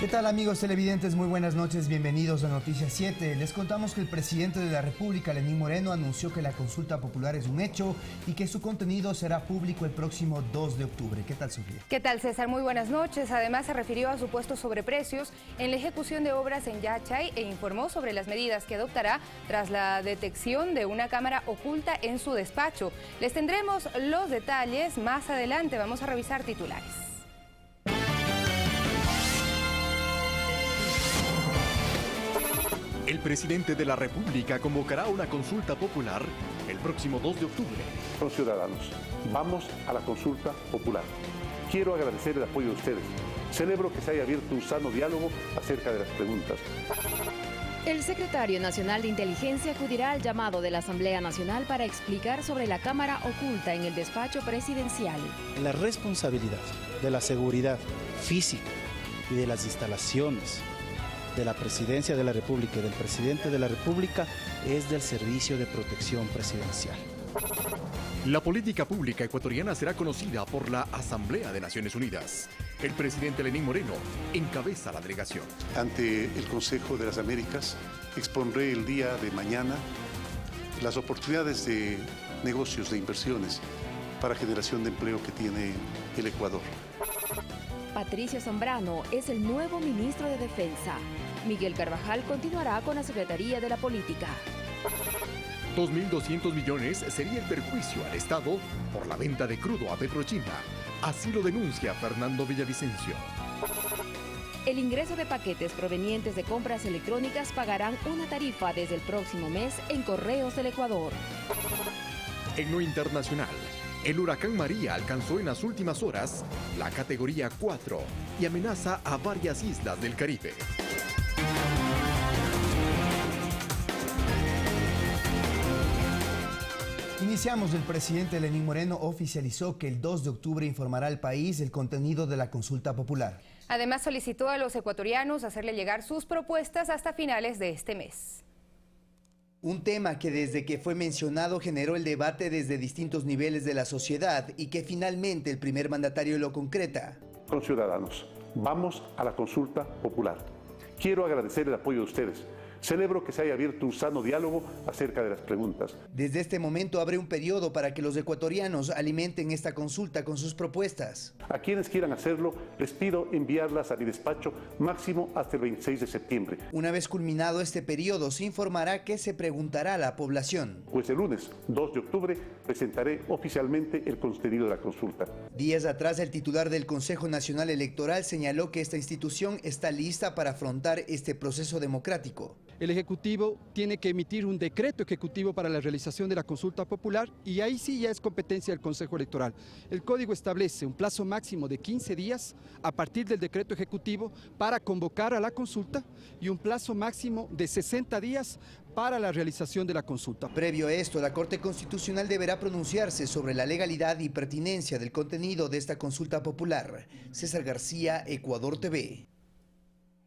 ¿Qué tal, amigos televidentes? Muy buenas noches, bienvenidos a Noticias 7. Les contamos que el presidente de la República, Lenín Moreno, anunció que la consulta popular es un hecho y que su contenido será público el próximo 2 de octubre. ¿Qué tal, Sofía? ¿Qué tal, César? Muy buenas noches. Además, se refirió a supuestos sobreprecios en la ejecución de obras en Yachay e informó sobre las medidas que adoptará tras la detección de una cámara oculta en su despacho. Les tendremos los detalles más adelante. Vamos a revisar titulares. El presidente de la República convocará una consulta popular el próximo 2 de octubre. Los ciudadanos, vamos a la consulta popular. Quiero agradecer el apoyo de ustedes. Celebro que se haya abierto un sano diálogo acerca de las preguntas. El secretario nacional de Inteligencia acudirá al llamado de la Asamblea Nacional para explicar sobre la cámara oculta en el despacho presidencial. La responsabilidad de la seguridad física y de las instalaciones de la Presidencia de la República y del Presidente de la República es del Servicio de Protección Presidencial. La política pública ecuatoriana será conocida por la Asamblea de Naciones Unidas. El presidente Lenín Moreno encabeza la delegación. Ante el Consejo de las Américas expondré el día de mañana las oportunidades de negocios, de inversiones para generación de empleo que tiene el Ecuador. Patricio Zambrano es el nuevo ministro de Defensa. Miguel Carvajal continuará con la Secretaría de la Política. 2.200 millones sería el perjuicio al Estado por la venta de crudo a Petrochina. Así lo denuncia Fernando Villavicencio. El ingreso de paquetes provenientes de compras electrónicas pagarán una tarifa desde el próximo mes en Correos del Ecuador. En lo internacional, el huracán María alcanzó en las últimas horas la categoría 4 y amenaza a varias islas del Caribe. Iniciamos. El presidente Lenín Moreno oficializó que el 2 de octubre informará al país el contenido de la consulta popular. Además, solicitó a los ecuatorianos hacerle llegar sus propuestas hasta finales de este mes. Un tema que desde que fue mencionado generó el debate desde distintos niveles de la sociedad y que finalmente el primer mandatario lo concreta. Con ciudadanos, vamos a la consulta popular. Quiero agradecer el apoyo de ustedes. Celebro que se haya abierto un sano diálogo acerca de las preguntas. Desde este momento abre un periodo para que los ecuatorianos alimenten esta consulta con sus propuestas. A quienes quieran hacerlo, les pido enviarlas a mi despacho máximo hasta el 26 de septiembre. Una vez culminado este periodo, se informará qué se preguntará a la población. Pues el lunes 2 de octubre presentaré oficialmente el contenido de la consulta. Días atrás, el titular del Consejo Nacional Electoral señaló que esta institución está lista para afrontar este proceso democrático. El Ejecutivo tiene que emitir un decreto ejecutivo para la realización de la consulta popular y ahí sí ya es competencia del Consejo Electoral. El Código establece un plazo máximo de 15 días a partir del decreto ejecutivo para convocar a la consulta y un plazo máximo de 60 días para la realización de la consulta. Previo a esto, la Corte Constitucional deberá pronunciarse sobre la legalidad y pertinencia del contenido de esta consulta popular. César García, Ecuador TV.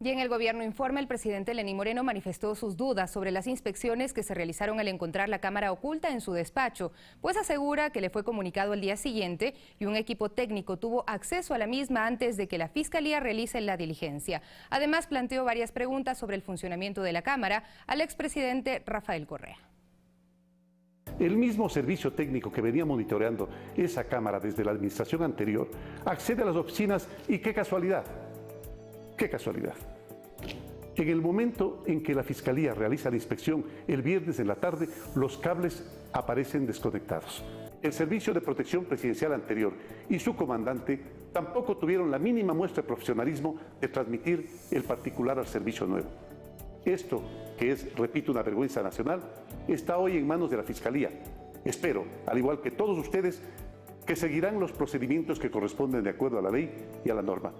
Y en el gobierno informe, el presidente Lenín Moreno manifestó sus dudas sobre las inspecciones que se realizaron al encontrar la cámara oculta en su despacho, pues asegura que le fue comunicado el día siguiente y un equipo técnico tuvo acceso a la misma antes de que la Fiscalía realice la diligencia. Además, planteó varias preguntas sobre el funcionamiento de la cámara al expresidente Rafael Correa. El mismo servicio técnico que venía monitoreando esa cámara desde la administración anterior accede a las oficinas y qué casualidad. ¡Qué casualidad! En el momento en que la Fiscalía realiza la inspección, el viernes en la tarde, los cables aparecen desconectados. El Servicio de Protección Presidencial anterior y su comandante tampoco tuvieron la mínima muestra de profesionalismo de transmitir el particular al servicio nuevo. Esto, que es, repito, una vergüenza nacional, está hoy en manos de la Fiscalía. Espero, al igual que todos ustedes, que seguirán los procedimientos que corresponden de acuerdo a la ley y a la norma.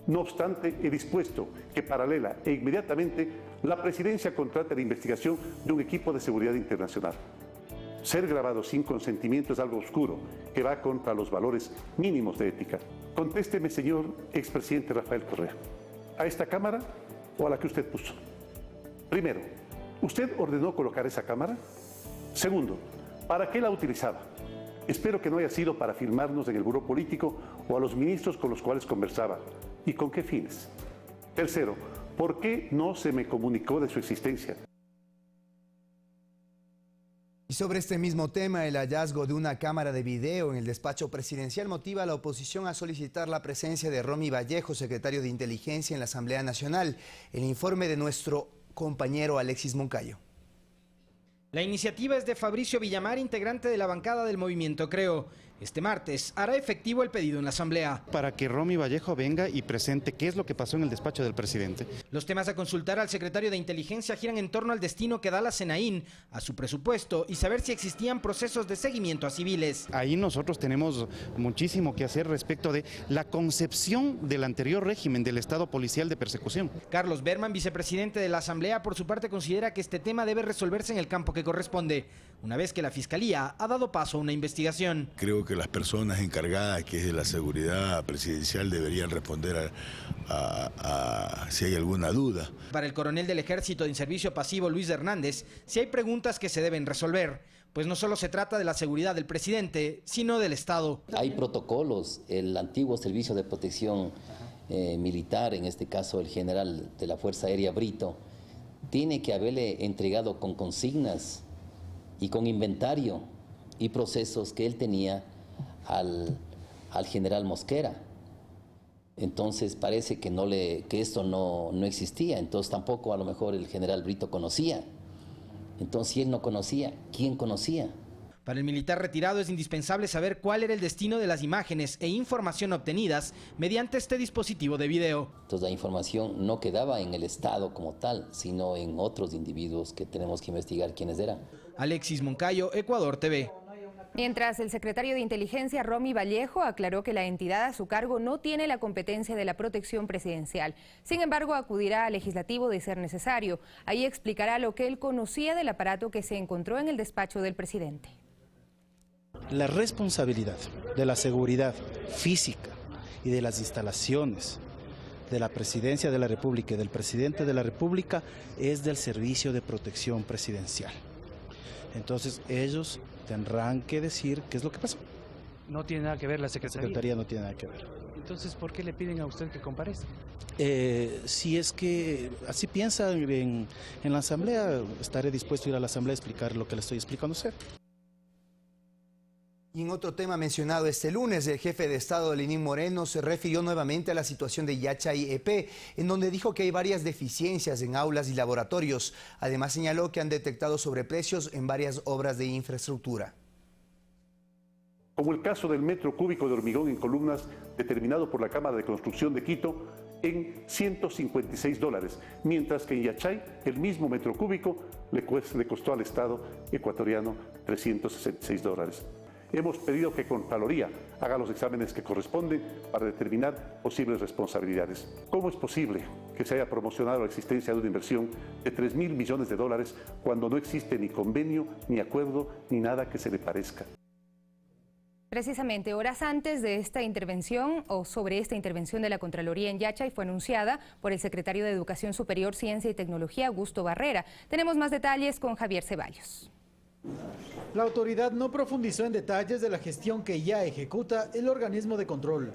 No obstante, he dispuesto que paralela e inmediatamente la Presidencia contrate la investigación de un equipo de seguridad internacional. Ser grabado sin consentimiento es algo oscuro que va contra los valores mínimos de ética. Contésteme, señor expresidente Rafael Correa, ¿a esta cámara o a la que usted puso? Primero, ¿usted ordenó colocar esa cámara? Segundo, ¿para qué la utilizaba? Espero que no haya sido para filmarnos en el buró político o a los ministros con los cuales conversaba. ¿Y con qué fines? Tercero, ¿por qué no se me comunicó de su existencia? Y sobre este mismo tema, el hallazgo de una cámara de video en el despacho presidencial motiva a la oposición a solicitar la presencia de Romy Vallejo, secretario de Inteligencia en la Asamblea Nacional. El informe de nuestro compañero Alexis Moncayo. La iniciativa es de Fabricio Villamar, integrante de la bancada del Movimiento Creo. Este martes hará efectivo el pedido en la Asamblea. Para que Romy Vallejo venga y presente qué es lo que pasó en el despacho del presidente. Los temas a consultar al secretario de Inteligencia giran en torno al destino que da la SENAIN, a su presupuesto y saber si existían procesos de seguimiento a civiles. Ahí nosotros tenemos muchísimo que hacer respecto de la concepción del anterior régimen del Estado policial de persecución. Carlos Berman, vicepresidente de la Asamblea, por su parte considera que este tema debe resolverse en el campo que corresponde, una vez que la Fiscalía ha dado paso a una investigación. Creo que las personas encargadas, que es de la seguridad presidencial, deberían responder a si hay alguna duda. Para el coronel del Ejército en servicio pasivo, Luis Hernández, si hay preguntas que se deben resolver, pues no solo se trata de la seguridad del presidente, sino del Estado. Hay protocolos, el antiguo Servicio de Protección Militar, en este caso el general de la Fuerza Aérea Brito, tiene que haberle entregado con consignas y con inventario y procesos que él tenía al general Mosquera. Entonces parece que esto no existía, entonces tampoco a lo mejor el general Brito conocía. Entonces si él no conocía, ¿quién conocía? Para el militar retirado es indispensable saber cuál era el destino de las imágenes e información obtenidas mediante este dispositivo de video. Entonces la información no quedaba en el Estado como tal, sino en otros individuos que tenemos que investigar quiénes eran. Alexis Moncayo, Ecuador TV. Mientras el secretario de Inteligencia, Romy Vallejo, aclaró que la entidad a su cargo no tiene la competencia de la protección presidencial. Sin embargo, acudirá al legislativo de ser necesario. Ahí explicará lo que él conocía del aparato que se encontró en el despacho del presidente. La responsabilidad de la seguridad física y de las instalaciones de la Presidencia de la República y del Presidente de la República es del Servicio de Protección Presidencial. Entonces ellos tendrán que decir qué es lo que pasó. No tiene nada que ver la Secretaría. La Secretaría no tiene nada que ver. Entonces, ¿por qué le piden a usted que comparezca? Si es que así piensa en la Asamblea, estaré dispuesto a ir a la Asamblea a explicar lo que le estoy explicando a usted. Y en otro tema mencionado este lunes, el jefe de Estado, Lenín Moreno, se refirió nuevamente a la situación de Yachay EP, en donde dijo que hay varias deficiencias en aulas y laboratorios. Además señaló que han detectado sobreprecios en varias obras de infraestructura. Como el caso del metro cúbico de hormigón en columnas determinado por la Cámara de Construcción de Quito en $156, mientras que en Yachay el mismo metro cúbico le costó al Estado ecuatoriano $366. Hemos pedido que Contraloría haga los exámenes que corresponden para determinar posibles responsabilidades. ¿Cómo es posible que se haya promocionado la existencia de una inversión de $3.000 millones cuando no existe ni convenio, ni acuerdo, ni nada que se le parezca? Precisamente horas antes de esta intervención o sobre esta intervención de la Contraloría en Yachay fue anunciada por el secretario de Educación Superior, Ciencia y Tecnología, Augusto Barrera. Tenemos más detalles con Javier Ceballos. La autoridad no profundizó en detalles de la gestión que ya ejecuta el organismo de control.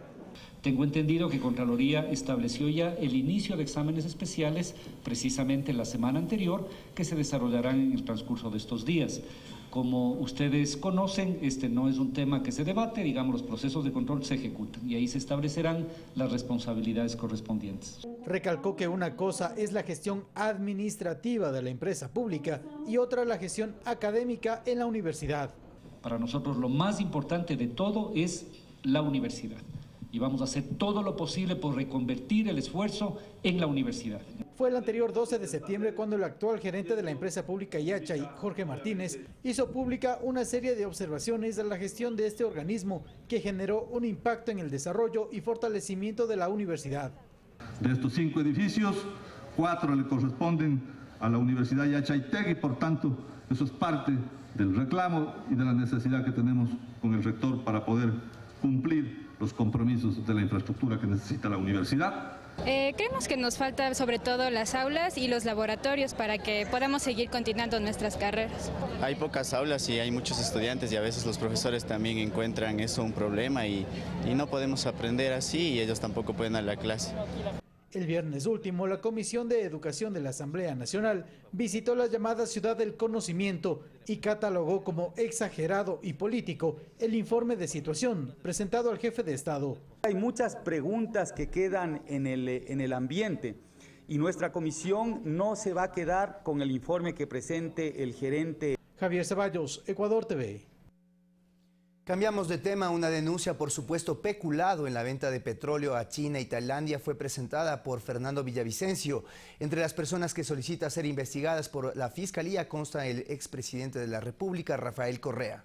Tengo entendido que Contraloría estableció ya el inicio de exámenes especiales precisamente la semana anterior, que se desarrollarán en el transcurso de estos días. Como ustedes conocen, este no es un tema que se debate, digamos, los procesos de control se ejecutan y ahí se establecerán las responsabilidades correspondientes. Recalcó que una cosa es la gestión administrativa de la empresa pública y otra la gestión académica en la universidad. Para nosotros lo más importante de todo es la universidad y vamos a hacer todo lo posible por reconvertir el esfuerzo en la universidad. Fue el anterior 12 de septiembre cuando el actual gerente de la empresa pública Yachay, Jorge Martínez, hizo pública una serie de observaciones a la gestión de este organismo que generó un impacto en el desarrollo y fortalecimiento de la universidad. De estos 5 edificios, 4 le corresponden a la Universidad Yachay-TEC y por tanto eso es parte del reclamo y de la necesidad que tenemos con el rector para poder cumplir los compromisos de la infraestructura que necesita la universidad. Creemos que nos falta sobre todo las aulas y los laboratorios para que podamos seguir continuando nuestras carreras. Hay pocas aulas y hay muchos estudiantes y a veces los profesores también encuentran eso un problema y no podemos aprender así y ellos tampoco pueden dar la clase. El viernes último, la Comisión de Educación de la Asamblea Nacional visitó la llamada Ciudad del Conocimiento y catalogó como exagerado y político el informe de situación presentado al jefe de Estado. Hay muchas preguntas que quedan en el ambiente y nuestra comisión no se va a quedar con el informe que presente el gerente. Javier Ceballos, Ecuador TV. Cambiamos de tema. Una denuncia por supuesto peculado en la venta de petróleo a China y Tailandia fue presentada por Fernando Villavicencio. Entre las personas que solicita ser investigadas por la Fiscalía consta el expresidente de la República, Rafael Correa.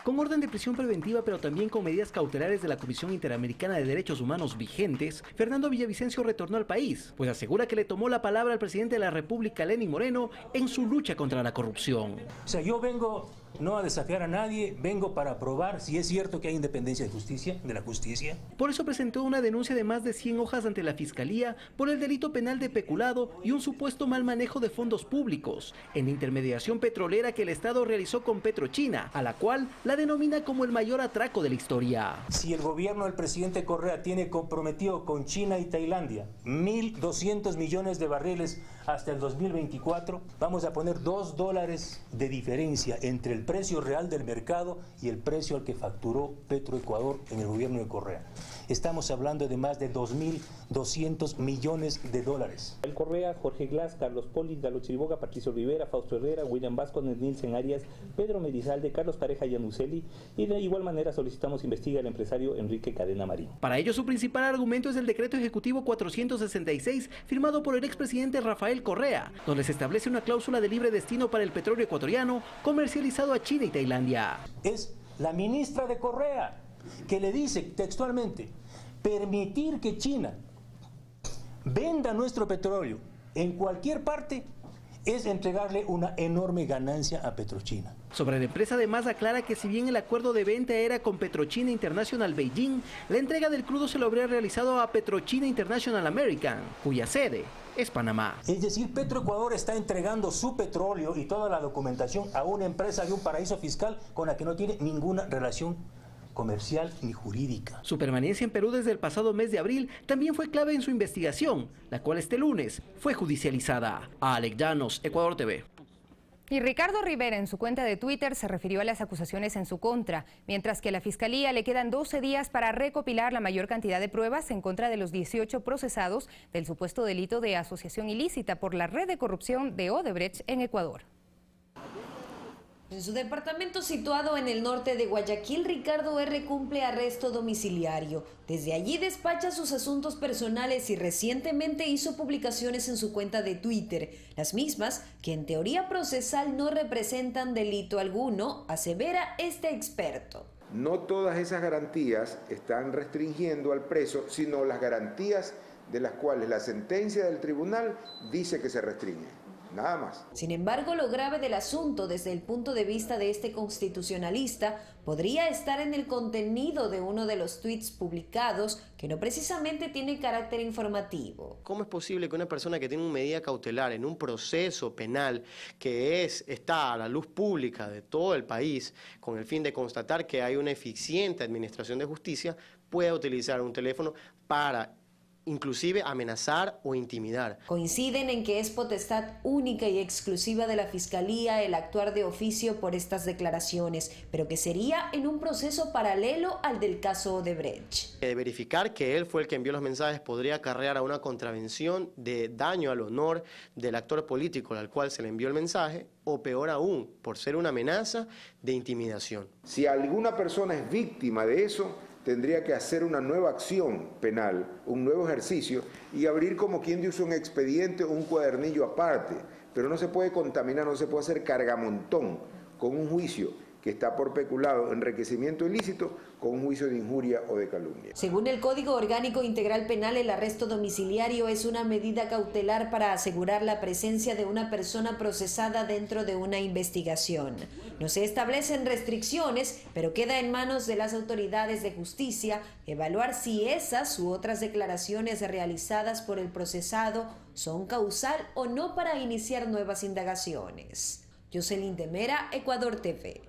Con orden de prisión preventiva, pero también con medidas cautelares de la Comisión Interamericana de Derechos Humanos vigentes, Fernando Villavicencio retornó al país, pues asegura que le tomó la palabra al presidente de la República, Lenín Moreno, en su lucha contra la corrupción. O sea, yo vengo no a desafiar a nadie, vengo para probar si es cierto que hay independencia de la justicia. Por eso presentó una denuncia de más de 100 hojas ante la Fiscalía por el delito penal de peculado y un supuesto mal manejo de fondos públicos en la intermediación petrolera que el Estado realizó con Petrochina, a la cual la denomina como el mayor atraco de la historia. Si el gobierno del presidente Correa tiene comprometido con China y Tailandia 1.200 millones de barriles hasta el 2024, vamos a poner $2 de diferencia entre el precio real del mercado y el precio al que facturó Petroecuador en el gobierno de Correa. Estamos hablando de más de 2.200 millones de dólares. El Correa, Jorge Glass, Carlos Poli, Galo Chiriboga, Patricio Rivera, Fausto Herrera, William Vasco, Nilsen Arias, Pedro Medizalde, Carlos Pareja Yanuseli, y de igual manera solicitamos investigar al empresario Enrique Cadena Marín. Para ello su principal argumento es el decreto ejecutivo 466 firmado por el expresidente Rafael Correa, donde se establece una cláusula de libre destino para el petróleo ecuatoriano comercializado a China y Tailandia. Es la ministra de Correa que le dice textualmente: permitir que China venda nuestro petróleo en cualquier parte es entregarle una enorme ganancia a Petrochina. Sobre la empresa además aclara que si bien el acuerdo de venta era con Petrochina International Beijing, la entrega del crudo se lo habría realizado a Petrochina International American, cuya sede es Panamá. Es decir, Petroecuador está entregando su petróleo y toda la documentación a una empresa de un paraíso fiscal con la que no tiene ninguna relación comercial ni jurídica. Su permanencia en Perú desde el pasado mes de abril también fue clave en su investigación, la cual este lunes fue judicializada. Alex Llanos, Ecuador TV. Y Ricardo Rivera en su cuenta de Twitter se refirió a las acusaciones en su contra, mientras que a la Fiscalía le quedan 12 días para recopilar la mayor cantidad de pruebas en contra de los 18 procesados del supuesto delito de asociación ilícita por la red de corrupción de Odebrecht en Ecuador. En su departamento situado en el norte de Guayaquil, Ricardo R. cumple arresto domiciliario. Desde allí despacha sus asuntos personales y recientemente hizo publicaciones en su cuenta de Twitter, las mismas que en teoría procesal no representan delito alguno, asevera este experto. No todas esas garantías están restringiendo al preso, sino las garantías de las cuales la sentencia del tribunal dice que se restringe. Nada más. Sin embargo, lo grave del asunto desde el punto de vista de este constitucionalista podría estar en el contenido de uno de los tweets publicados que no precisamente tiene carácter informativo. ¿Cómo es posible que una persona que tiene una medida cautelar en un proceso penal que está a la luz pública de todo el país con el fin de constatar que hay una eficiente administración de justicia pueda utilizar un teléfono para inclusive amenazar o intimidar? Coinciden en que es potestad única y exclusiva de la Fiscalía el actuar de oficio por estas declaraciones, pero que sería en un proceso paralelo al del caso Odebrecht. Verificar que él fue el que envió los mensajes podría acarrear a una contravención de daño al honor del actor político al cual se le envió el mensaje, o peor aún, por ser una amenaza de intimidación. Si alguna persona es víctima de eso, tendría que hacer una nueva acción penal, un nuevo ejercicio y abrir como quien dice un expediente o un cuadernillo aparte, pero no se puede contaminar, no se puede hacer cargamontón con un juicio que está por peculado, enriquecimiento ilícito, con un juicio de injuria o de calumnia. Según el Código Orgánico Integral Penal, el arresto domiciliario es una medida cautelar para asegurar la presencia de una persona procesada dentro de una investigación. No se establecen restricciones, pero queda en manos de las autoridades de justicia evaluar si esas u otras declaraciones realizadas por el procesado son causal o no para iniciar nuevas indagaciones. Jocelyn de Mera, Ecuador TV.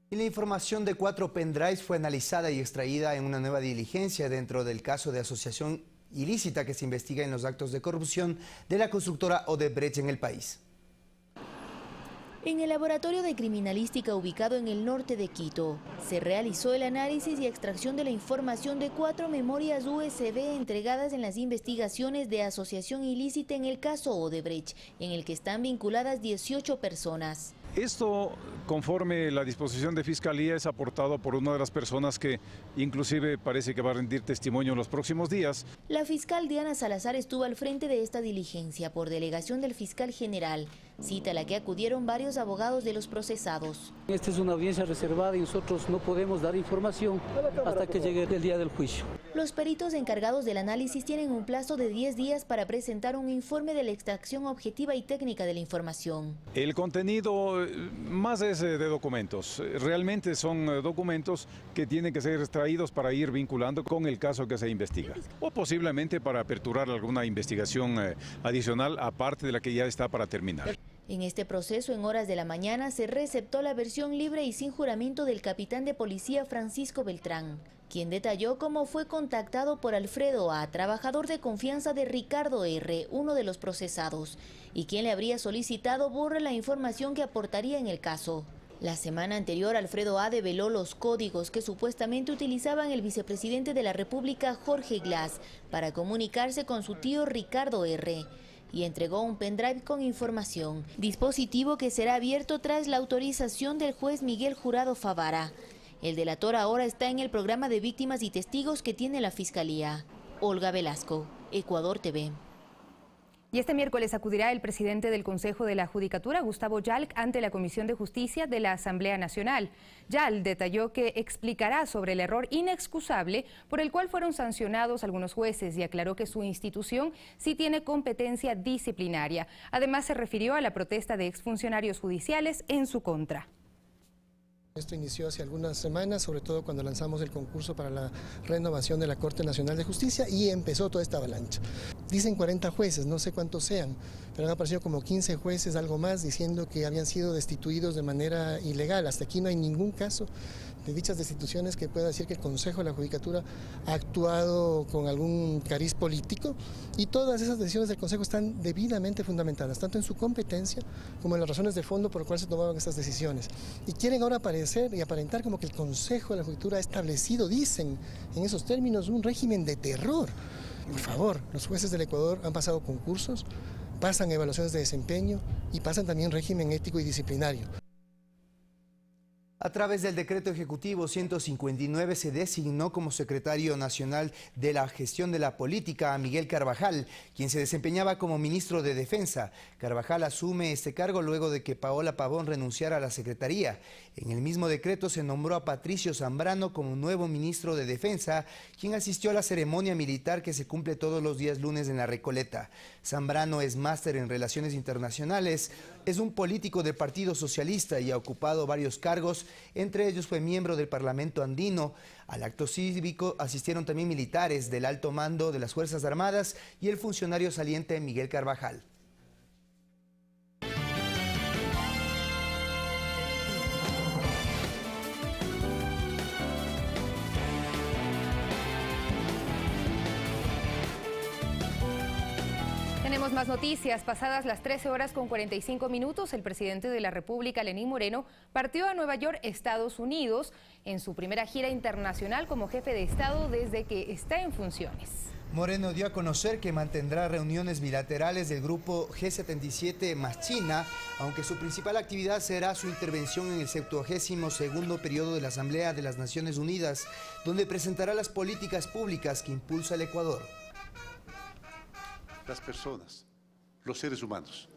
Y la información de 4 pendrives fue analizada y extraída en una nueva diligencia dentro del caso de asociación ilícita que se investiga en los actos de corrupción de la constructora Odebrecht en el país. En el laboratorio de criminalística ubicado en el norte de Quito, se realizó el análisis y extracción de la información de 4 memorias USB entregadas en las investigaciones de asociación ilícita en el caso Odebrecht, en el que están vinculadas 18 personas. Esto, conforme la disposición de Fiscalía, es aportado por una de las personas que inclusive parece que va a rendir testimonio en los próximos días. La fiscal Diana Salazar estuvo al frente de esta diligencia por delegación del fiscal general, cita a la que acudieron varios abogados de los procesados. Esta es una audiencia reservada y nosotros no podemos dar información hasta que llegue el día del juicio. Los peritos encargados del análisis tienen un plazo de 10 días para presentar un informe de la extracción objetiva y técnica de la información. El contenido más es de documentos. Realmente son documentos que tienen que ser extraídos para ir vinculando con el caso que se investiga. O posiblemente para aperturar alguna investigación adicional aparte de la que ya está para terminar. En este proceso, en horas de la mañana, se receptó la versión libre y sin juramento del capitán de policía Francisco Beltrán, quien detalló cómo fue contactado por Alfredo A., trabajador de confianza de Ricardo R., uno de los procesados, y quien le habría solicitado borrar la información que aportaría en el caso. La semana anterior, Alfredo A. develó los códigos que supuestamente utilizaban el vicepresidente de la República, Jorge Glass, para comunicarse con su tío Ricardo R., y entregó un pendrive con información, dispositivo que será abierto tras la autorización del juez Miguel Jurado Favara. El delator ahora está en el programa de víctimas y testigos que tiene la Fiscalía. Olga Velasco, Ecuador TV. Y este miércoles acudirá el presidente del Consejo de la Judicatura, Gustavo Yalc, ante la Comisión de Justicia de la Asamblea Nacional. Yalc detalló que explicará sobre el error inexcusable por el cual fueron sancionados algunos jueces y aclaró que su institución sí tiene competencia disciplinaria. Además, se refirió a la protesta de exfuncionarios judiciales en su contra. Esto inició hace algunas semanas, sobre todo cuando lanzamos el concurso para la renovación de la Corte Nacional de Justicia y empezó toda esta avalancha. Dicen 40 jueces, no sé cuántos sean, pero han aparecido como 15 jueces, algo más, diciendo que habían sido destituidos de manera ilegal. Hasta aquí no hay ningún caso de dichas destituciones que pueda decir que el Consejo de la Judicatura ha actuado con algún cariz político, y todas esas decisiones del Consejo están debidamente fundamentadas, tanto en su competencia como en las razones de fondo por las cuales se tomaban estas decisiones. Y quieren ahora aparecer y aparentar como que el Consejo de la Judicatura ha establecido, dicen en esos términos, un régimen de terror. Por favor, los jueces del Ecuador han pasado concursos, pasan evaluaciones de desempeño y pasan también régimen ético y disciplinario. A través del decreto ejecutivo 159 se designó como secretario nacional de la gestión de la política a Miguel Carvajal, quien se desempeñaba como ministro de Defensa. Carvajal asume este cargo luego de que Paola Pavón renunciara a la secretaría. En el mismo decreto se nombró a Patricio Zambrano como nuevo ministro de Defensa, quien asistió a la ceremonia militar que se cumple todos los días lunes en La Recoleta. Zambrano es máster en Relaciones Internacionales, es un político del Partido Socialista y ha ocupado varios cargos. Entre ellos fue miembro del Parlamento andino. Al acto cívico asistieron también militares del alto mando de las Fuerzas Armadas y el funcionario saliente Miguel Carvajal. Tenemos más noticias. Pasadas las 13 horas con 45 minutos, el presidente de la República, Lenín Moreno, partió a Nueva York, Estados Unidos, en su primera gira internacional como jefe de Estado desde que está en funciones. Moreno dio a conocer que mantendrá reuniones bilaterales del grupo G77 más China, aunque su principal actividad será su intervención en el 72º periodo de la Asamblea de las Naciones Unidas, donde presentará las políticas públicas que impulsa el Ecuador. Las personas, los seres humanos,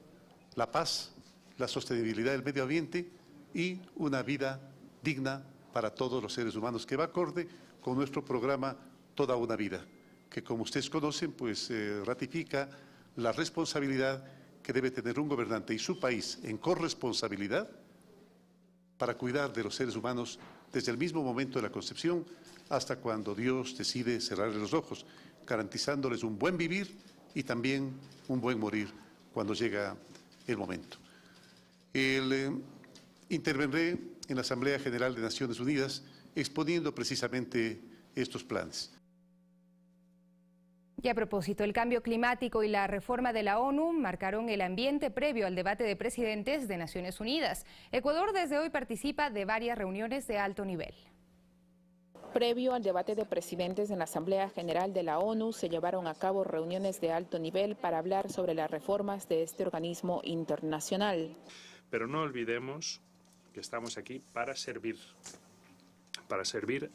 la paz, la sostenibilidad del medio ambiente y una vida digna para todos los seres humanos, que va acorde con nuestro programa Toda una Vida, que como ustedes conocen, pues ratifica la responsabilidad que debe tener un gobernante y su país en corresponsabilidad para cuidar de los seres humanos desde el mismo momento de la concepción hasta cuando Dios decide cerrarles los ojos, garantizándoles un buen vivir y también un buen morir cuando llega el momento. Intervendré en la Asamblea General de Naciones Unidas exponiendo precisamente estos planes. Y a propósito, el cambio climático y la reforma de la ONU marcaron el ambiente previo al debate de presidentes de Naciones Unidas. Ecuador desde hoy participa de varias reuniones de alto nivel. Previo al debate de presidentes en la Asamblea General de la ONU, se llevaron a cabo reuniones de alto nivel para hablar sobre las reformas de este organismo internacional. Pero no olvidemos que estamos aquí para servir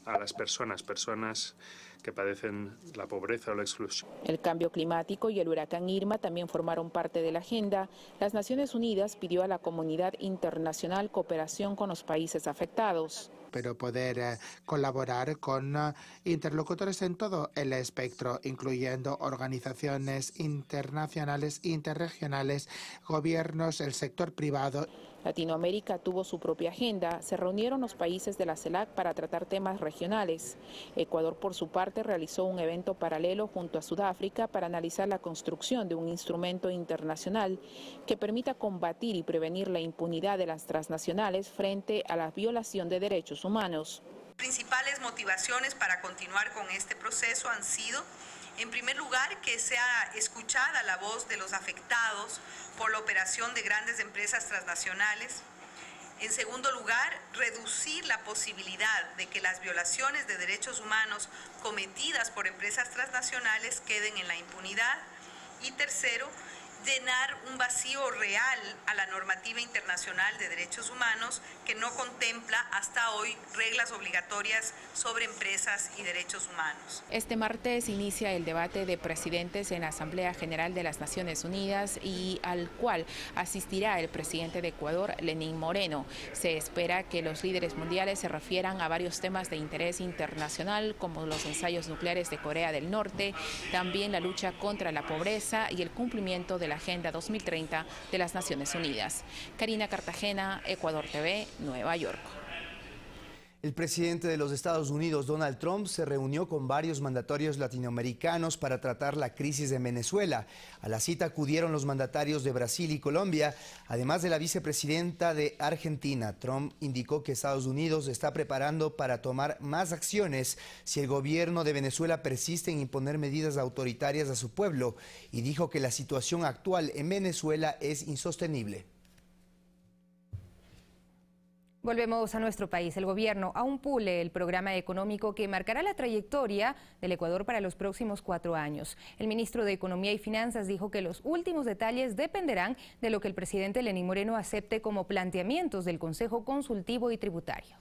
a las personas que padecen la pobreza o la exclusión. El cambio climático y el huracán Irma también formaron parte de la agenda. Las Naciones Unidas pidió a la comunidad internacional cooperación con los países afectados. Pero poder colaborar con interlocutores en todo el espectro, incluyendo organizaciones internacionales, interregionales, gobiernos, el sector privado. Latinoamérica tuvo su propia agenda. Se reunieron los países de la CELAC para tratar temas regionales. Ecuador, por su parte, realizó un evento paralelo junto a Sudáfrica para analizar la construcción de un instrumento internacional que permita combatir y prevenir la impunidad de las transnacionales frente a la violación de derechos humanos. Principales motivaciones para continuar con este proceso han sido, en primer lugar, que sea escuchada la voz de los afectados por la operación de grandes empresas transnacionales. En segundo lugar, reducir la posibilidad de que las violaciones de derechos humanos cometidas por empresas transnacionales queden en la impunidad. Y tercero, llenar un vacío real a la normativa internacional de derechos humanos que no contempla hasta hoy reglas obligatorias sobre empresas y derechos humanos. Este martes inicia el debate de presidentes en la Asamblea General de las Naciones Unidas y al cual asistirá el presidente de Ecuador, Lenín Moreno. Se espera que los líderes mundiales se refieran a varios temas de interés internacional como los ensayos nucleares de Corea del Norte, también la lucha contra la pobreza y el cumplimiento de la Agenda 2030 de las Naciones Unidas. Karina Cartagena, Ecuador TV, Nueva York. El presidente de los Estados Unidos, Donald Trump, se reunió con varios mandatarios latinoamericanos para tratar la crisis en Venezuela. A la cita acudieron los mandatarios de Brasil y Colombia, además de la vicepresidenta de Argentina. Trump indicó que Estados Unidos está preparando para tomar más acciones si el gobierno de Venezuela persiste en imponer medidas autoritarias a su pueblo y dijo que la situación actual en Venezuela es insostenible. Volvemos a nuestro país. El gobierno aún pule el programa económico que marcará la trayectoria del Ecuador para los próximos 4 años. El ministro de Economía y Finanzas dijo que los últimos detalles dependerán de lo que el presidente Lenín Moreno acepte como planteamientos del Consejo Consultivo y Tributario.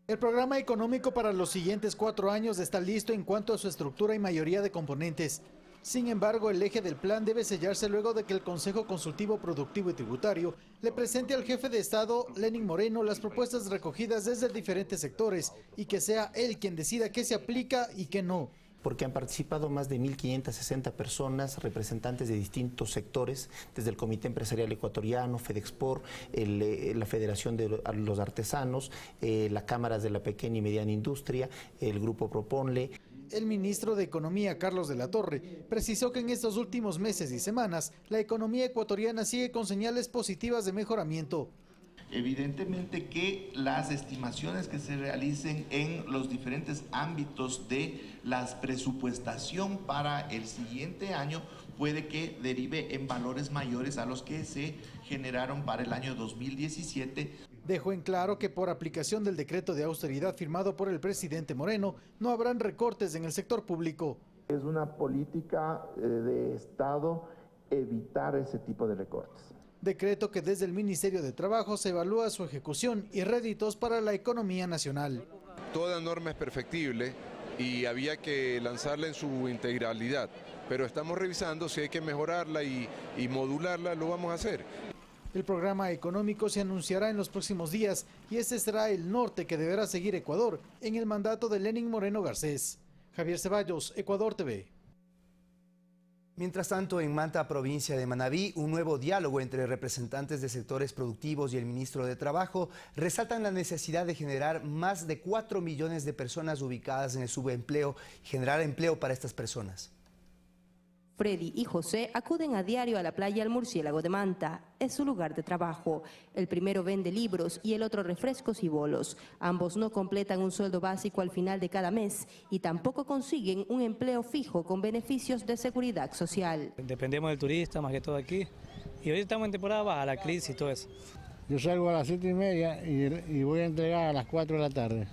El programa económico para los siguientes 4 años está listo en cuanto a su estructura y mayoría de componentes. Sin embargo, el eje del plan debe sellarse luego de que el Consejo Consultivo Productivo y Tributario le presente al jefe de Estado, Lenín Moreno, las propuestas recogidas desde diferentes sectores y que sea él quien decida qué se aplica y qué no. Porque han participado más de 1.560 personas, representantes de distintos sectores, desde el Comité Empresarial Ecuatoriano, Fedexport, la Federación de los Artesanos, las cámaras de la pequeña y mediana industria, el Grupo Proponle. El ministro de Economía, Carlos de la Torre, precisó que en estos últimos meses y semanas la economía ecuatoriana sigue con señales positivas de mejoramiento. Evidentemente que las estimaciones que se realicen en los diferentes ámbitos de la presupuestación para el siguiente año puede que derive en valores mayores a los que se generaron para el año 2017. Dejó en claro que por aplicación del decreto de austeridad firmado por el presidente Moreno, no habrán recortes en el sector público. Es una política de Estado evitar ese tipo de recortes. Decreto que desde el Ministerio de Trabajo se evalúa su ejecución y réditos para la economía nacional. Toda norma es perfectible y había que lanzarla en su integralidad, pero estamos revisando si hay que mejorarla y modularla, lo vamos a hacer. El programa económico se anunciará en los próximos días y este será el norte que deberá seguir Ecuador en el mandato de Lenín Moreno Garcés. Javier Ceballos, Ecuador TV. Mientras tanto, en Manta, provincia de Manabí, un nuevo diálogo entre representantes de sectores productivos y el ministro de Trabajo resaltan la necesidad de generar más de 4 millones de personas ubicadas en el subempleo y generar empleo para estas personas. Freddy y José acuden a diario a la playa El Murciélago de Manta. Es su lugar de trabajo. El primero vende libros y el otro refrescos y bolos. Ambos no completan un sueldo básico al final de cada mes y tampoco consiguen un empleo fijo con beneficios de seguridad social. Dependemos del turista, más que todo aquí. Y hoy estamos en temporada baja, la crisis y todo eso. Yo salgo a las 7:30 y voy a entregar a las 4 de la tarde,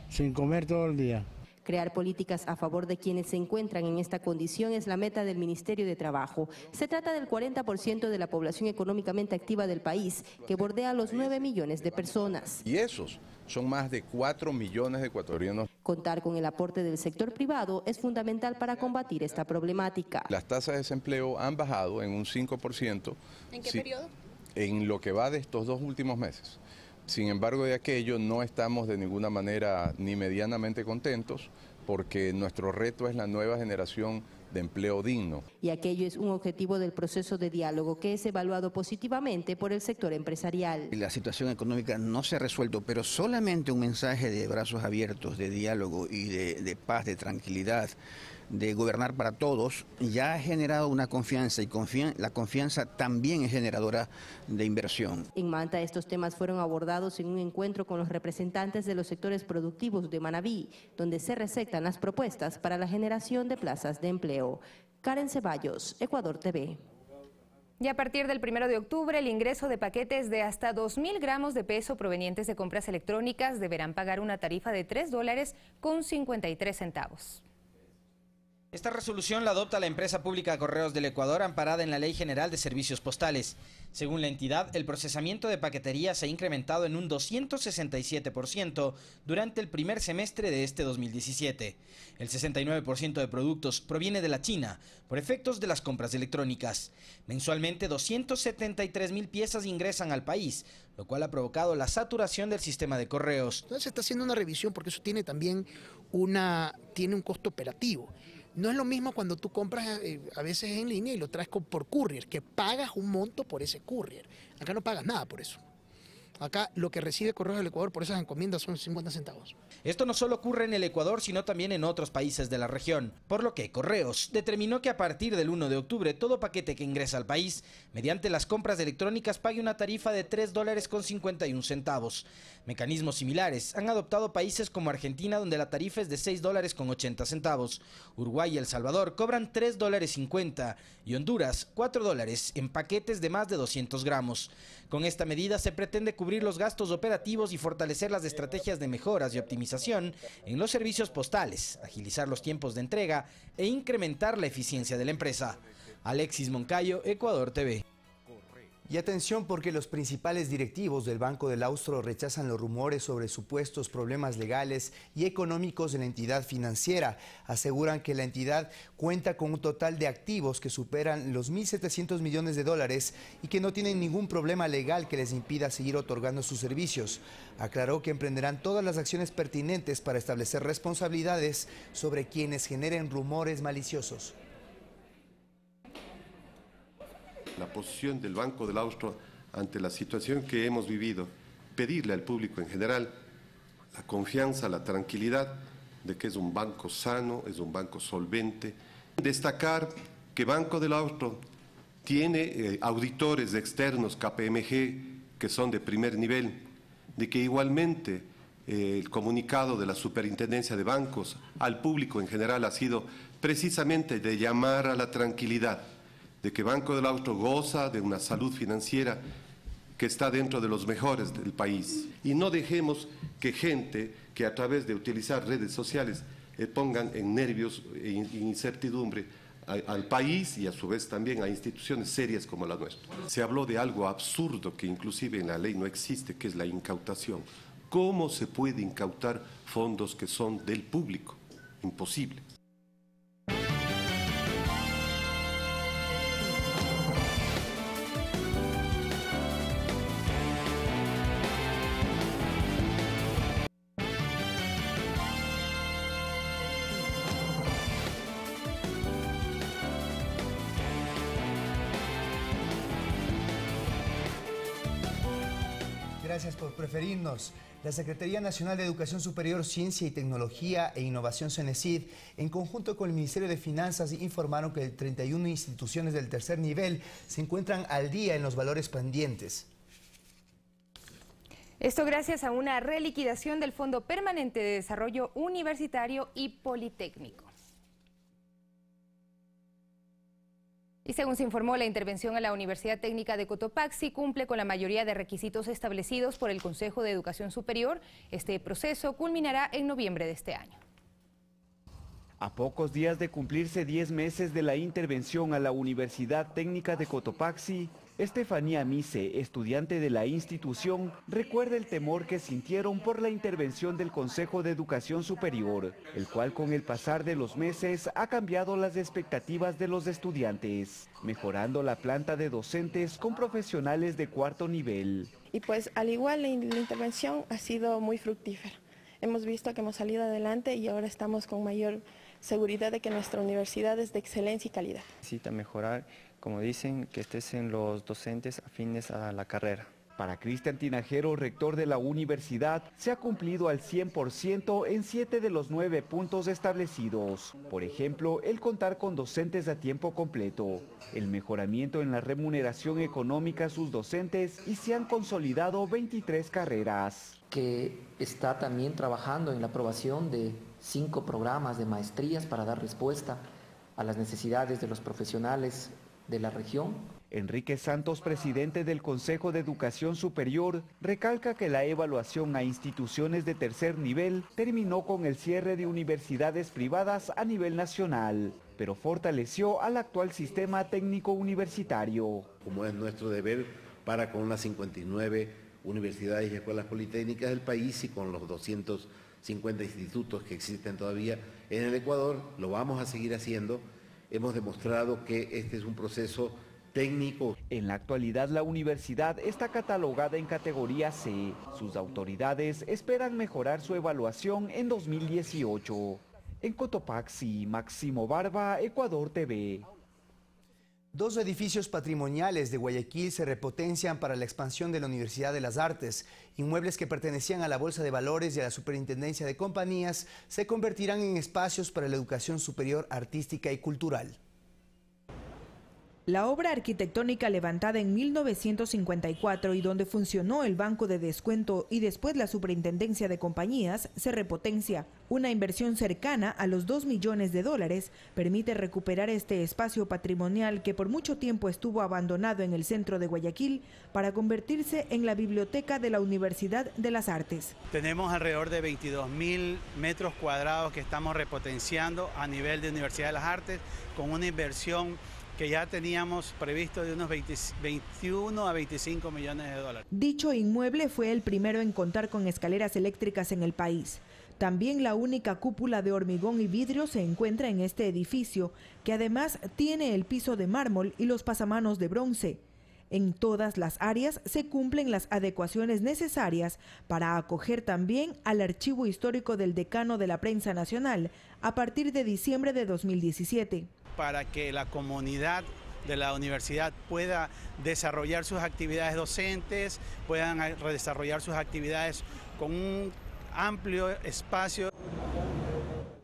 sin comer todo el día. Crear políticas a favor de quienes se encuentran en esta condición es la meta del Ministerio de Trabajo. Se trata del 40% de la población económicamente activa del país, que bordea los 9 millones de personas. Y esos son más de 4 millones de ecuatorianos. Contar con el aporte del sector privado es fundamental para combatir esta problemática. Las tasas de desempleo han bajado en un 5%. ¿En qué periodo? En lo que va de estos 2 últimos meses. Sin embargo, de aquello no estamos de ninguna manera ni medianamente contentos, porque nuestro reto es la nueva generación de empleo digno. Y aquello es un objetivo del proceso de diálogo que es evaluado positivamente por el sector empresarial. La situación económica no se ha resuelto, pero solamente un mensaje de brazos abiertos, de diálogo y de paz, de tranquilidad, de gobernar para todos, ya ha generado una confianza y la confianza también es generadora de inversión. En Manta estos temas fueron abordados en un encuentro con los representantes de los sectores productivos de Manabí, donde se recetan las propuestas para la generación de plazas de empleo. Karen Ceballos, Ecuador TV. Y a partir del 1 de octubre, el ingreso de paquetes de hasta 2.000 gramos de peso provenientes de compras electrónicas deberán pagar una tarifa de $3.53. Esta resolución la adopta la empresa pública Correos del Ecuador, amparada en la Ley General de Servicios Postales. Según la entidad, el procesamiento de paquetería se ha incrementado en un 267% durante el primer semestre de este 2017. El 69% de productos proviene de la China, por efectos de las compras electrónicas. Mensualmente, 273,000 piezas ingresan al país, lo cual ha provocado la saturación del sistema de correos. Entonces se está haciendo una revisión porque eso tiene también tiene un costo operativo. No es lo mismo cuando tú compras a veces en línea y lo traes por courier, que pagas un monto por ese courier. Acá no pagas nada por eso. Acá lo que recibe Correos del Ecuador por esas encomiendas son 50 centavos. Esto no solo ocurre en el Ecuador, sino también en otros países de la región, por lo que Correos determinó que a partir del 1 de octubre todo paquete que ingresa al país mediante las compras electrónicas pague una tarifa de $3.51. Mecanismos similares han adoptado países como Argentina, donde la tarifa es de $6.80. Uruguay y El Salvador cobran $3.50 y Honduras $4 en paquetes de más de 200 gramos. Con esta medida se pretende cubrir los gastos operativos y fortalecer las estrategias de mejoras y optimización en los servicios postales, agilizar los tiempos de entrega e incrementar la eficiencia de la empresa. Alexis Moncayo, Ecuador TV. Y atención, porque los principales directivos del Banco del Austro rechazan los rumores sobre supuestos problemas legales y económicos de la entidad financiera. Aseguran que la entidad cuenta con un total de activos que superan los $1.700 millones y que no tienen ningún problema legal que les impida seguir otorgando sus servicios. Aclaró que emprenderán todas las acciones pertinentes para establecer responsabilidades sobre quienes generen rumores maliciosos. La posición del Banco del Austro ante la situación que hemos vivido, pedirle al público en general la confianza, la tranquilidad de que es un banco sano, es un banco solvente. Destacar que Banco del Austro tiene auditores externos, KPMG, que son de primer nivel, de que igualmente el comunicado de la Superintendencia de Bancos al público en general ha sido precisamente de llamar a la tranquilidad, de que Banco del Austro goza de una salud financiera que está dentro de los mejores del país. Y no dejemos que gente que a través de utilizar redes sociales pongan en nervios e incertidumbre al país y a su vez también a instituciones serias como la nuestra. Se habló de algo absurdo que inclusive en la ley no existe, que es la incautación. ¿Cómo se puede incautar fondos que son del público? Imposible. Gracias por preferirnos. La Secretaría Nacional de Educación Superior, Ciencia y Tecnología e Innovación CENESID, en conjunto con el Ministerio de Finanzas, informaron que 31 instituciones del tercer nivel se encuentran al día en los valores pendientes. Esto gracias a una reliquidación del Fondo Permanente de Desarrollo Universitario y Politécnico. Y según se informó, la intervención a la Universidad Técnica de Cotopaxi cumple con la mayoría de requisitos establecidos por el Consejo de Educación Superior. Este proceso culminará en noviembre de este año. A pocos días de cumplirse 10 meses de la intervención a la Universidad Técnica de Cotopaxi, Estefanía Mise, estudiante de la institución, recuerda el temor que sintieron por la intervención del Consejo de Educación Superior, el cual con el pasar de los meses ha cambiado las expectativas de los estudiantes, mejorando la planta de docentes con profesionales de cuarto nivel. Y pues al igual la intervención ha sido muy fructífera. Hemos visto que hemos salido adelante y ahora estamos con mayor seguridad de que nuestra universidad es de excelencia y calidad. Necesita mejorar, como dicen, que estén los docentes afines a la carrera. Para Cristian Tinajero, rector de la universidad, se ha cumplido al 100% en 7 de los 9 puntos establecidos. Por ejemplo, el contar con docentes a tiempo completo, el mejoramiento en la remuneración económica a sus docentes y se han consolidado 23 carreras. Que está también trabajando en la aprobación de 5 programas de maestrías para dar respuesta a las necesidades de los profesionales de la región. Enrique Santos, presidente del Consejo de Educación Superior, recalca que la evaluación a instituciones de tercer nivel terminó con el cierre de universidades privadas a nivel nacional, pero fortaleció al actual sistema técnico universitario. Como es nuestro deber para con las 59 universidades y escuelas politécnicas del país y con los 250 institutos que existen todavía en el Ecuador, lo vamos a seguir haciendo. Hemos demostrado que este es un proceso técnico. En la actualidad, la universidad está catalogada en categoría C. Sus autoridades esperan mejorar su evaluación en 2018. En Cotopaxi, Máximo Barba, Ecuador TV. 2 edificios patrimoniales de Guayaquil se repotencian para la expansión de la Universidad de las Artes. Inmuebles que pertenecían a la Bolsa de Valores y a la Superintendencia de Compañías se convertirán en espacios para la educación superior artística y cultural. La obra arquitectónica levantada en 1954 y donde funcionó el Banco de Descuento y después la Superintendencia de Compañías se repotencia. Una inversión cercana a los $2 millones permite recuperar este espacio patrimonial que por mucho tiempo estuvo abandonado en el centro de Guayaquil para convertirse en la biblioteca de la Universidad de las Artes. Tenemos alrededor de 22.000 metros cuadrados que estamos repotenciando a nivel de Universidad de las Artes con una inversión que ya teníamos previsto de unos 21 a 25 millones de dólares. Dicho inmueble fue el primero en contar con escaleras eléctricas en el país. También la única cúpula de hormigón y vidrio se encuentra en este edificio, que además tiene el piso de mármol y los pasamanos de bronce. En todas las áreas se cumplen las adecuaciones necesarias para acoger también al Archivo Histórico del Decano de la Prensa Nacional a partir de diciembre de 2017. Para que la comunidad de la universidad pueda desarrollar sus actividades docentes, puedan desarrollar sus actividades con un amplio espacio.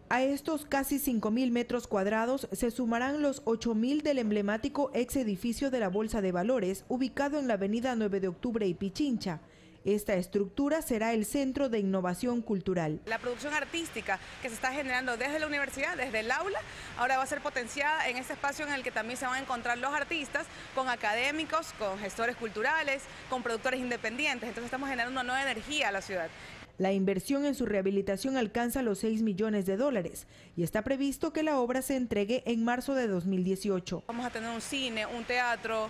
A estos casi 5.000 metros cuadrados se sumarán los 8.000 del emblemático ex edificio de la Bolsa de Valores, ubicado en la avenida 9 de Octubre y Pichincha. Esta estructura será el centro de innovación cultural. La producción artística que se está generando desde la universidad, desde el aula, ahora va a ser potenciada en este espacio en el que también se van a encontrar los artistas con académicos, con gestores culturales, con productores independientes. Entonces estamos generando una nueva energía a la ciudad. La inversión en su rehabilitación alcanza los $6 millones y está previsto que la obra se entregue en marzo de 2018. Vamos a tener un cine, un teatro,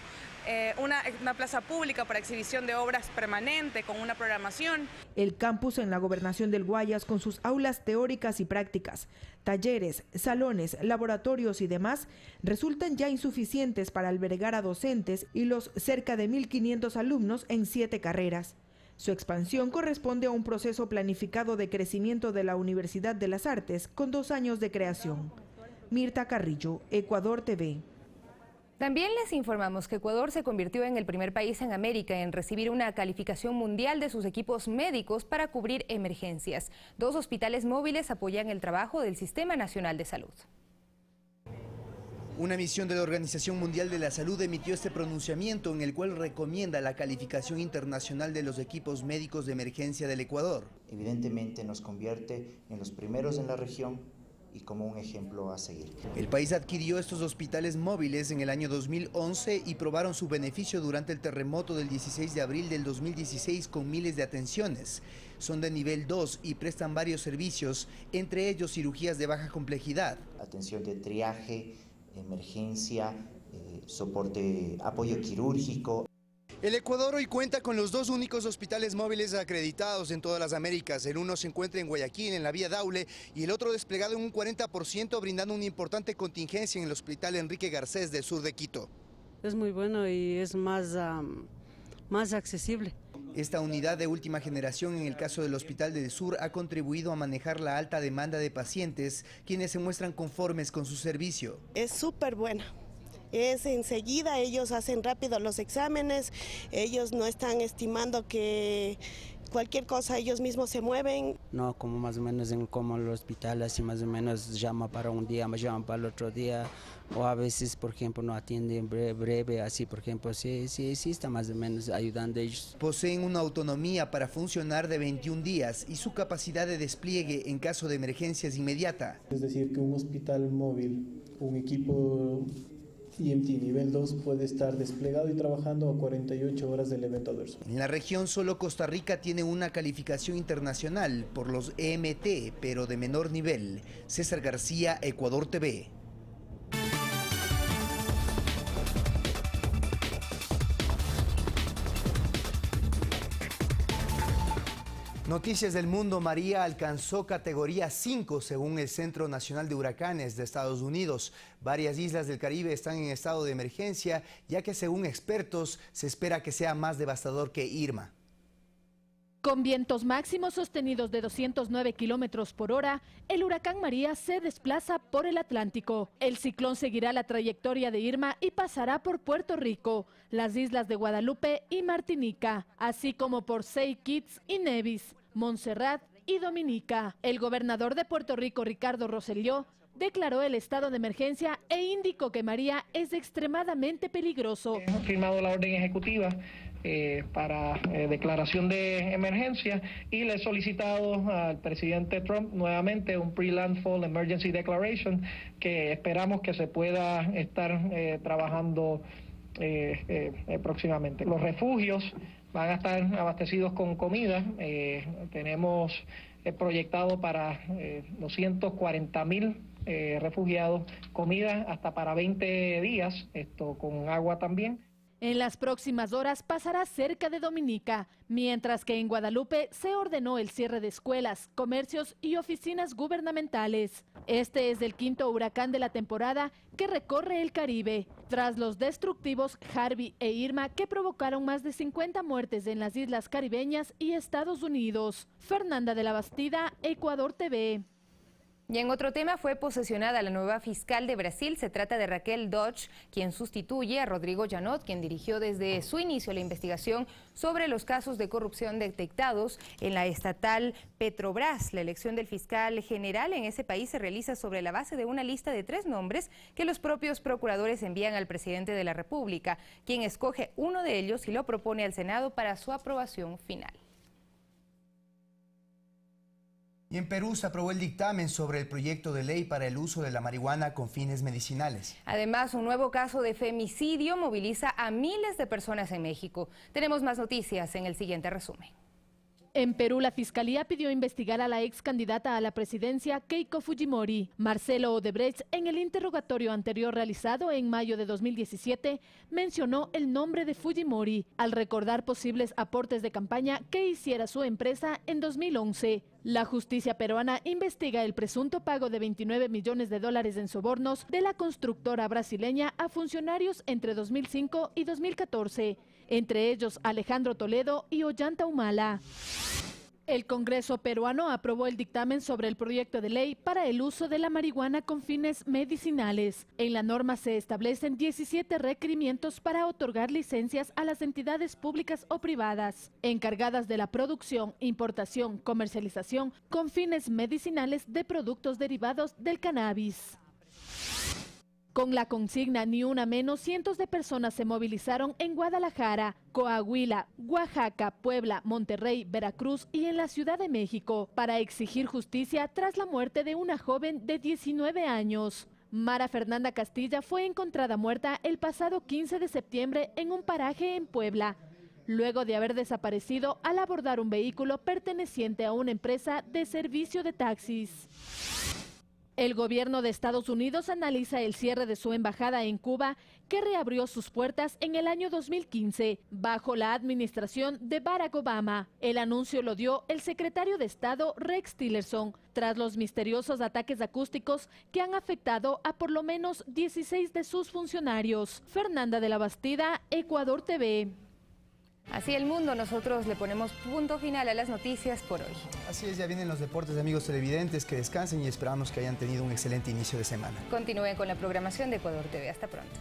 una plaza pública para exhibición de obras permanente con una programación. El campus en la Gobernación del Guayas, con sus aulas teóricas y prácticas, talleres, salones, laboratorios y demás, resultan ya insuficientes para albergar a docentes y los cerca de 1.500 alumnos en 7 carreras. Su expansión corresponde a un proceso planificado de crecimiento de la Universidad de las Artes con 2 años de creación. Mirta Carrillo, Ecuador TV. También les informamos que Ecuador se convirtió en el primer país en América en recibir una calificación mundial de sus equipos médicos para cubrir emergencias. 2 hospitales móviles apoyan el trabajo del Sistema Nacional de Salud. Una misión de la Organización Mundial de la Salud emitió este pronunciamiento en el cual recomienda la calificación internacional de los equipos médicos de emergencia del Ecuador. Evidentemente nos convierte en los primeros en la región y como un ejemplo a seguir. El país adquirió estos hospitales móviles en el año 2011 y probaron su beneficio durante el terremoto del 16 de abril del 2016 con miles de atenciones. Son de nivel 2 y prestan varios servicios, entre ellos cirugías de baja complejidad. Atención de triaje, emergencia, soporte, apoyo quirúrgico. El Ecuador hoy cuenta con los 2 únicos hospitales móviles acreditados en todas las Américas. El uno se encuentra en Guayaquil, en la vía Daule, y el otro desplegado en un 40%, brindando una importante contingencia en el Hospital Enrique Garcés del sur de Quito. Es muy bueno y es más accesible. Esta unidad de última generación en el caso del Hospital del Sur ha contribuido a manejar la alta demanda de pacientes, quienes se muestran conformes con su servicio. Es súper buena. Es enseguida, ellos hacen rápido los exámenes, ellos no están estimando que cualquier cosa, ellos mismos se mueven. No, como más o menos en como el hospital, así más o menos llama para un día, me llaman para el otro día, o a veces, por ejemplo, no atienden breve, así, por ejemplo, sí está más o menos ayudando a ellos. Poseen una autonomía para funcionar de 21 días y su capacidad de despliegue en caso de emergencia es inmediata. Es decir, que un hospital móvil, un equipo EMT nivel 2 puede estar desplegado y trabajando a 48 horas del evento adverso. En la región solo Costa Rica tiene una calificación internacional por los EMT, pero de menor nivel. César García, Ecuador TV. Noticias del mundo. María alcanzó categoría 5 según el Centro Nacional de Huracanes de Estados Unidos. Varias islas del Caribe están en estado de emergencia, ya que según expertos se espera que sea más devastador que Irma. Con vientos máximos sostenidos de 209 kilómetros por hora, el huracán María se desplaza por el Atlántico. El ciclón seguirá la trayectoria de Irma y pasará por Puerto Rico, las islas de Guadalupe y Martinica, así como por Saint Kitts y Nevis, Montserrat y Dominica. El gobernador de Puerto Rico, Ricardo Rosselló, declaró el estado de emergencia e indicó que María es extremadamente peligroso. Hemos firmado la orden ejecutiva para declaración de emergencia y le he solicitado al presidente Trump nuevamente un pre-landfall emergency declaration que esperamos que se pueda estar trabajando próximamente. Los refugios van a estar abastecidos con comida. Tenemos proyectado para 240,000 refugiados comida hasta para 20 días, esto con agua también. En las próximas horas pasará cerca de Dominica, mientras que en Guadalupe se ordenó el cierre de escuelas, comercios y oficinas gubernamentales. Este es el 5º huracán de la temporada que recorre el Caribe, tras los destructivos Harvey e Irma que provocaron más de 50 muertes en las islas caribeñas y Estados Unidos. Fernanda de la Bastida, Ecuador TV. Y en otro tema, fue posesionada la nueva fiscal de Brasil. Se trata de Raquel Dodge, quien sustituye a Rodrigo Janot, quien dirigió desde su inicio la investigación sobre los casos de corrupción detectados en la estatal Petrobras. La elección del fiscal general en ese país se realiza sobre la base de una lista de 3 nombres que los propios procuradores envían al presidente de la República, quien escoge uno de ellos y lo propone al Senado para su aprobación final. Y en Perú se aprobó el dictamen sobre el proyecto de ley para el uso de la marihuana con fines medicinales. Además, un nuevo caso de femicidio moviliza a miles de personas en México. Tenemos más noticias en el siguiente resumen. En Perú, la Fiscalía pidió investigar a la ex candidata a la presidencia, Keiko Fujimori. Marcelo Odebrecht, en el interrogatorio anterior realizado en mayo de 2017, mencionó el nombre de Fujimori, al recordar posibles aportes de campaña que hiciera su empresa en 2011. La justicia peruana investiga el presunto pago de 29 millones de dólares en sobornos de la constructora brasileña a funcionarios entre 2005 y 2014, entre ellos Alejandro Toledo y Ollanta Humala. El Congreso peruano aprobó el dictamen sobre el proyecto de ley para el uso de la marihuana con fines medicinales. En la norma se establecen 17 requerimientos para otorgar licencias a las entidades públicas o privadas encargadas de la producción, importación, comercialización con fines medicinales de productos derivados del cannabis. Con la consigna Ni una menos, cientos de personas se movilizaron en Guadalajara, Coahuila, Oaxaca, Puebla, Monterrey, Veracruz y en la Ciudad de México para exigir justicia tras la muerte de una joven de 19 años. Mara Fernanda Castilla fue encontrada muerta el pasado 15 de septiembre en un paraje en Puebla, luego de haber desaparecido al abordar un vehículo perteneciente a una empresa de servicio de taxis. El gobierno de Estados Unidos analiza el cierre de su embajada en Cuba, que reabrió sus puertas en el año 2015, bajo la administración de Barack Obama. El anuncio lo dio el secretario de Estado Rex Tillerson, tras los misteriosos ataques acústicos que han afectado a por lo menos 16 de sus funcionarios. Fernanda de la Bastida, Ecuador TV. Así el mundo, nosotros le ponemos punto final a las noticias por hoy. Así es, ya vienen los deportes, amigos televidentes, que descansen y esperamos que hayan tenido un excelente inicio de semana. Continúen con la programación de Ecuador TV. Hasta pronto.